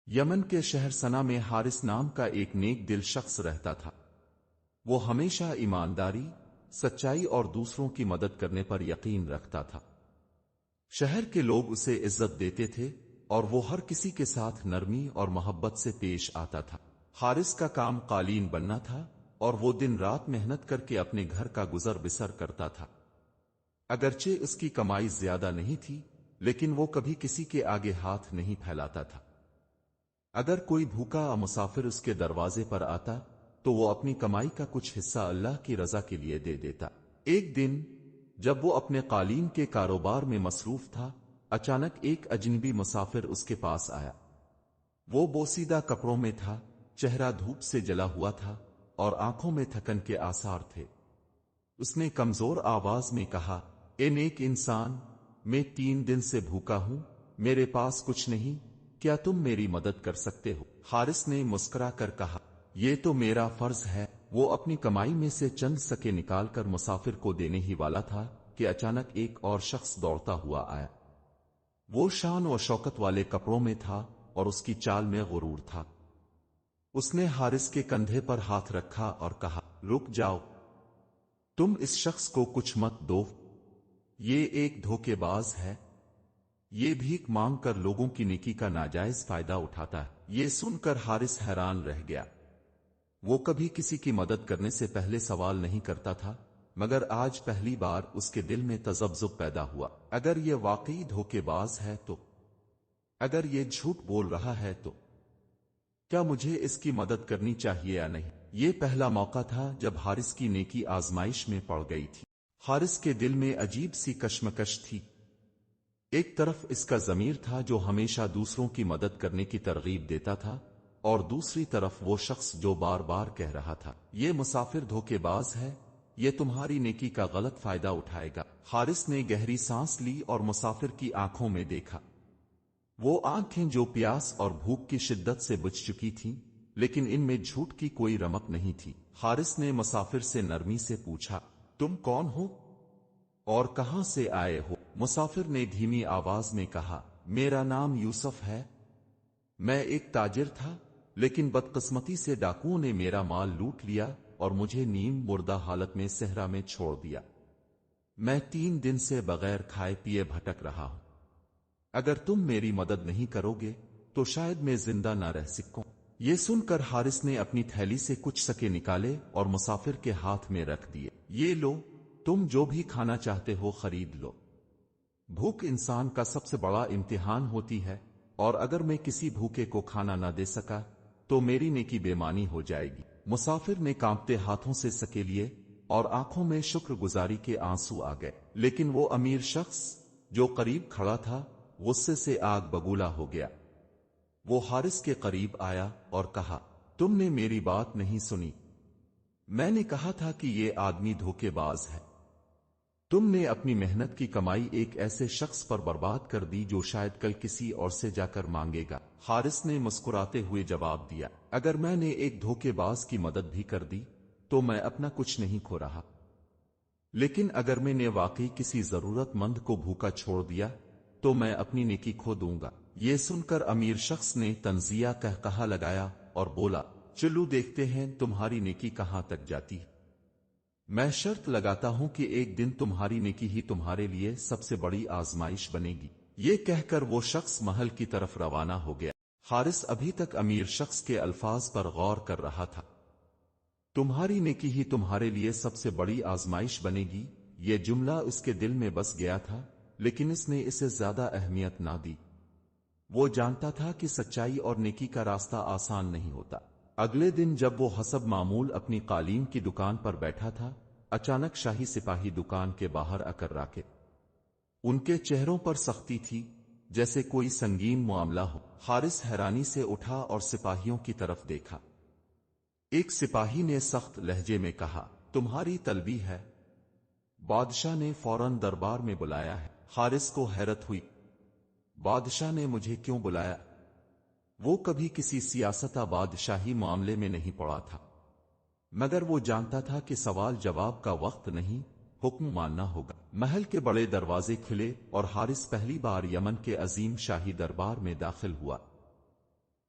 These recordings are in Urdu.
یمن کے شہر سنا میں حارث نام کا ایک نیک دل شخص رہتا تھا۔ وہ ہمیشہ ایمانداری، سچائی اور دوسروں کی مدد کرنے پر یقین رکھتا تھا۔ شہر کے لوگ اسے عزت دیتے تھے اور وہ ہر کسی کے ساتھ نرمی اور محبت سے پیش آتا تھا۔ حارث کا کام قالین بننا تھا اور وہ دن رات محنت کر کے اپنے گھر کا گزر بسر کرتا تھا۔ اگرچہ اس کی کمائی زیادہ نہیں تھی، لیکن وہ کبھی کسی کے آگے ہاتھ نہیں پھیلاتا تھا۔ اگر کوئی بھوکا مسافر اس کے دروازے پر آتا تو وہ اپنی کمائی کا کچھ حصہ اللہ کی رضا کے لیے دے دیتا۔ ایک دن جب وہ اپنے قالین کے کاروبار میں مصروف تھا، اچانک ایک اجنبی مسافر اس کے پاس آیا۔ وہ بوسیدہ کپڑوں میں تھا، چہرہ دھوپ سے جلا ہوا تھا اور آنکھوں میں تھکن کے آثار تھے۔ اس نے کمزور آواز میں کہا، اے نیک انسان، میں 3 دن سے بھوکا ہوں، میرے پاس کچھ نہیں، کیا تم میری مدد کر سکتے ہو؟ حارث نے مسکرا کر کہا، یہ تو میرا فرض ہے۔ وہ اپنی کمائی میں سے چند سکے نکال کر مسافر کو دینے ہی والا تھا کہ اچانک ایک اور شخص دوڑتا ہوا آیا۔ وہ شان و شوکت والے کپڑوں میں تھا اور اس کی چال میں غرور تھا۔ اس نے حارث کے کندھے پر ہاتھ رکھا اور کہا، رک جاؤ، تم اس شخص کو کچھ مت دو، یہ ایک دھوکے باز ہے، یہ بھیک مانگ کر لوگوں کی نیکی کا ناجائز فائدہ اٹھاتا ہے۔ یہ سن کر حارث حیران رہ گیا۔ وہ کبھی کسی کی مدد کرنے سے پہلے سوال نہیں کرتا تھا، مگر آج پہلی بار اس کے دل میں تذبذب پیدا ہوا۔ اگر یہ واقعی دھوکے باز ہے تو، اگر یہ جھوٹ بول رہا ہے تو کیا مجھے اس کی مدد کرنی چاہیے یا نہیں؟ یہ پہلا موقع تھا جب حارث کی نیکی آزمائش میں پڑ گئی تھی۔ حارث کے دل میں عجیب سی کشمکش تھی۔ ایک طرف اس کا ضمیر تھا جو ہمیشہ دوسروں کی مدد کرنے کی ترغیب دیتا تھا، اور دوسری طرف وہ شخص جو بار بار کہہ رہا تھا، یہ مسافر دھوکے باز ہے، یہ تمہاری نیکی کا غلط فائدہ اٹھائے گا۔ حارث نے گہری سانس لی اور مسافر کی آنکھوں میں دیکھا۔ وہ آنکھیں جو پیاس اور بھوک کی شدت سے بجھ چکی تھیں، لیکن ان میں جھوٹ کی کوئی رمق نہیں تھی۔ حارث نے مسافر سے نرمی سے پوچھا، تم کون ہو اور کہاں سے آئے ہو؟ مسافر نے دھیمی آواز میں کہا، میرا نام یوسف ہے، میں ایک تاجر تھا، لیکن بدقسمتی سے ڈاکوؤں نے میرا مال لوٹ لیا اور مجھے نیم مردہ حالت میں صحرا میں چھوڑ دیا۔ میں 3 دن سے بغیر کھائے پیے بھٹک رہا ہوں۔ اگر تم میری مدد نہیں کرو گے تو شاید میں زندہ نہ رہ سکوں۔ یہ سن کر حارث نے اپنی تھیلی سے کچھ سکے نکالے اور مسافر کے ہاتھ میں رکھ دیے۔ یہ لو، تم جو بھی کھانا چاہتے ہو خرید لو۔ بھوک انسان کا سب سے بڑا امتحان ہوتی ہے، اور اگر میں کسی بھوکے کو کھانا نہ دے سکا تو میری نیکی بے معنی ہو جائے گی۔ مسافر نے کانپتے ہاتھوں سے سکے لیے اور آنکھوں میں شکر گزاری کے آنسو آ گئے، لیکن وہ امیر شخص جو قریب کھڑا تھا غصے سے آگ بگولا ہو گیا۔ وہ حارث کے قریب آیا اور کہا، تم نے میری بات نہیں سنی، میں نے کہا تھا کہ یہ آدمی دھوکے باز ہے۔ تم نے اپنی محنت کی کمائی ایک ایسے شخص پر برباد کر دی جو شاید کل کسی اور سے جا کر مانگے گا۔ حارث نے مسکراتے ہوئے جواب دیا، اگر میں نے ایک دھوکے باز کی مدد بھی کر دی تو میں اپنا کچھ نہیں کھو رہا، لیکن اگر میں نے واقعی کسی ضرورت مند کو بھوکا چھوڑ دیا تو میں اپنی نیکی کھو دوں گا۔ یہ سن کر امیر شخص نے طنزیہ قہقہا لگایا اور بولا، چلو دیکھتے ہیں تمہاری نیکی کہاں تک جاتی ہے۔ میں شرط لگاتا ہوں کہ ایک دن تمہاری نیکی ہی تمہارے لیے سب سے بڑی آزمائش بنے گی۔ یہ کہہ کر وہ شخص محل کی طرف روانہ ہو گیا۔ حارث ابھی تک امیر شخص کے الفاظ پر غور کر رہا تھا۔ تمہاری نیکی ہی تمہارے لیے سب سے بڑی آزمائش بنے گی، یہ جملہ اس کے دل میں بس گیا تھا، لیکن اس نے اسے زیادہ اہمیت نہ دی۔ وہ جانتا تھا کہ سچائی اور نیکی کا راستہ آسان نہیں ہوتا۔ اگلے دن جب وہ حسب معمول اپنی قالین کی دکان پر بیٹھا تھا، اچانک شاہی سپاہی دکان کے باہر آ کر راکے۔ ان کے چہروں پر سختی تھی، جیسے کوئی سنگین معاملہ ہو۔ حارث حیرانی سے اٹھا اور سپاہیوں کی طرف دیکھا۔ ایک سپاہی نے سخت لہجے میں کہا، تمہاری طلبی ہے؟ بادشاہ نے فوراً دربار میں بلایا ہے۔ حارث کو حیرت ہوئی، بادشاہ نے مجھے کیوں بلایا؟ وہ کبھی کسی سیاستہ بادشاہی معاملے میں نہیں پڑا تھا، مگر وہ جانتا تھا کہ سوال جواب کا وقت نہیں، حکم ماننا ہوگا۔ محل کے بڑے دروازے کھلے اور حارث پہلی بار یمن کے عظیم شاہی دربار میں داخل ہوا۔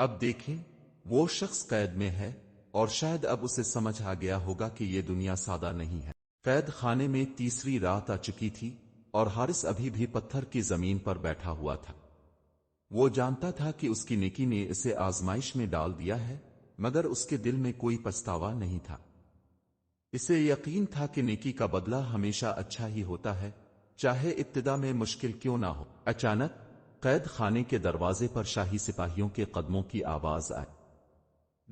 اب دیکھیں، وہ شخص قید میں ہے اور شاید اب اسے سمجھ آ گیا ہوگا کہ یہ دنیا سادہ نہیں ہے۔ قید خانے میں تیسری رات آ چکی تھی اور حارث ابھی بھی پتھر کی زمین پر بیٹھا ہوا تھا۔ وہ جانتا تھا کہ اس کی نیکی نے اسے آزمائش میں ڈال دیا ہے، مگر اس کے دل میں کوئی پچھتاوا نہیں تھا۔ اسے یقین تھا کہ نیکی کا بدلہ ہمیشہ اچھا ہی ہوتا ہے، چاہے ابتدا میں مشکل کیوں نہ ہو۔ اچانک قید خانے کے دروازے پر شاہی سپاہیوں کے قدموں کی آواز آئی۔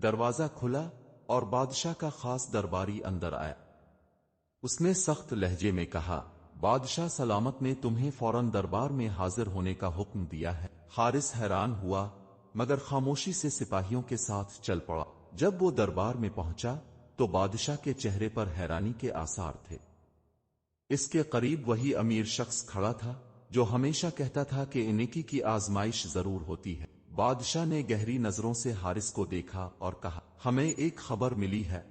دروازہ کھلا اور بادشاہ کا خاص درباری اندر آیا۔ اس نے سخت لہجے میں کہا، بادشاہ سلامت نے تمہیں فوراً دربار میں حاضر ہونے کا حکم دیا ہے۔ حارث حیران ہوا مگر خاموشی سے سپاہیوں کے ساتھ چل پڑا۔ جب وہ دربار میں پہنچا تو بادشاہ کے چہرے پر حیرانی کے آثار تھے۔ اس کے قریب وہی امیر شخص کھڑا تھا جو ہمیشہ کہتا تھا کہ نیکی کی آزمائش ضرور ہوتی ہے۔ بادشاہ نے گہری نظروں سے حارث کو دیکھا اور کہا، ہمیں ایک خبر ملی ہے۔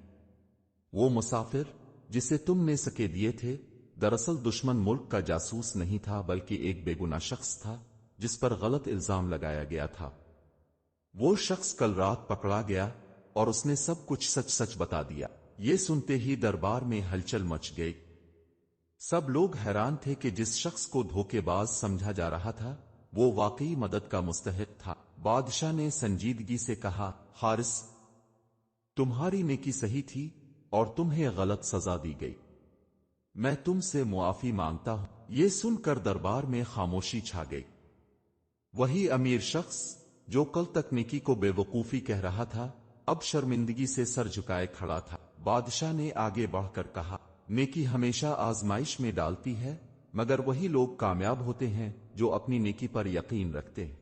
وہ مسافر جسے تم نے سکے دیے تھے دراصل دشمن ملک کا جاسوس نہیں تھا بلکہ ایک بے گناہ شخص تھا جس پر غلط الزام لگایا گیا تھا۔ وہ شخص کل رات پکڑا گیا اور اس نے سب کچھ سچ سچ بتا دیا۔ یہ سنتے ہی دربار میں ہلچل مچ گئی۔ سب لوگ حیران تھے کہ جس شخص کو دھوکے باز سمجھا جا رہا تھا وہ واقعی مدد کا مستحق تھا۔ بادشاہ نے سنجیدگی سے کہا، حارث، تمہاری نیکی صحیح تھی اور تمہیں غلط سزا دی گئی۔ میں تم سے معافی مانگتا ہوں۔ یہ سن کر دربار میں خاموشی چھا گئی۔ وہی امیر شخص جو کل تک نیکی کو بے وقوفی کہہ رہا تھا اب شرمندگی سے سر جھکائے کھڑا تھا۔ بادشاہ نے آگے بڑھ کر کہا، نیکی ہمیشہ آزمائش میں ڈالتی ہے مگر وہی لوگ کامیاب ہوتے ہیں جو اپنی نیکی پر یقین رکھتے ہیں۔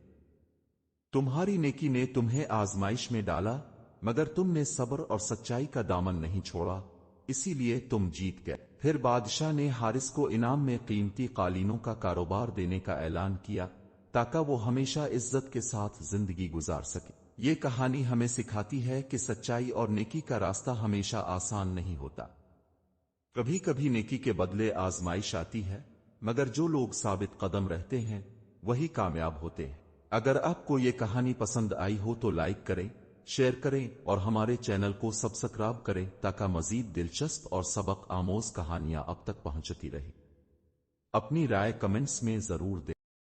تمہاری نیکی نے تمہیں آزمائش میں ڈالا مگر تم نے صبر اور سچائی کا دامن نہیں چھوڑا، اسی لیے تم جیت گئے۔ پھر بادشاہ نے حارث کو انعام میں قیمتی قالینوں کا کاروبار دینے کا اعلان کیا تاکہ وہ ہمیشہ عزت کے ساتھ زندگی گزار سکے۔ یہ کہانی ہمیں سکھاتی ہے کہ سچائی اور نیکی کا راستہ ہمیشہ آسان نہیں ہوتا۔ کبھی کبھی نیکی کے بدلے آزمائش آتی ہے مگر جو لوگ ثابت قدم رہتے ہیں وہی کامیاب ہوتے ہیں۔ اگر آپ کو یہ کہانی پسند آئی ہو تو لائک کریں، شیئر کریں اور ہمارے چینل کو سبسکرائب کریں تاکہ مزید دلچسپ اور سبق آموز کہانیاں اب تک پہنچتی رہیں۔ اپنی رائے کمنٹس میں ضرور دیں۔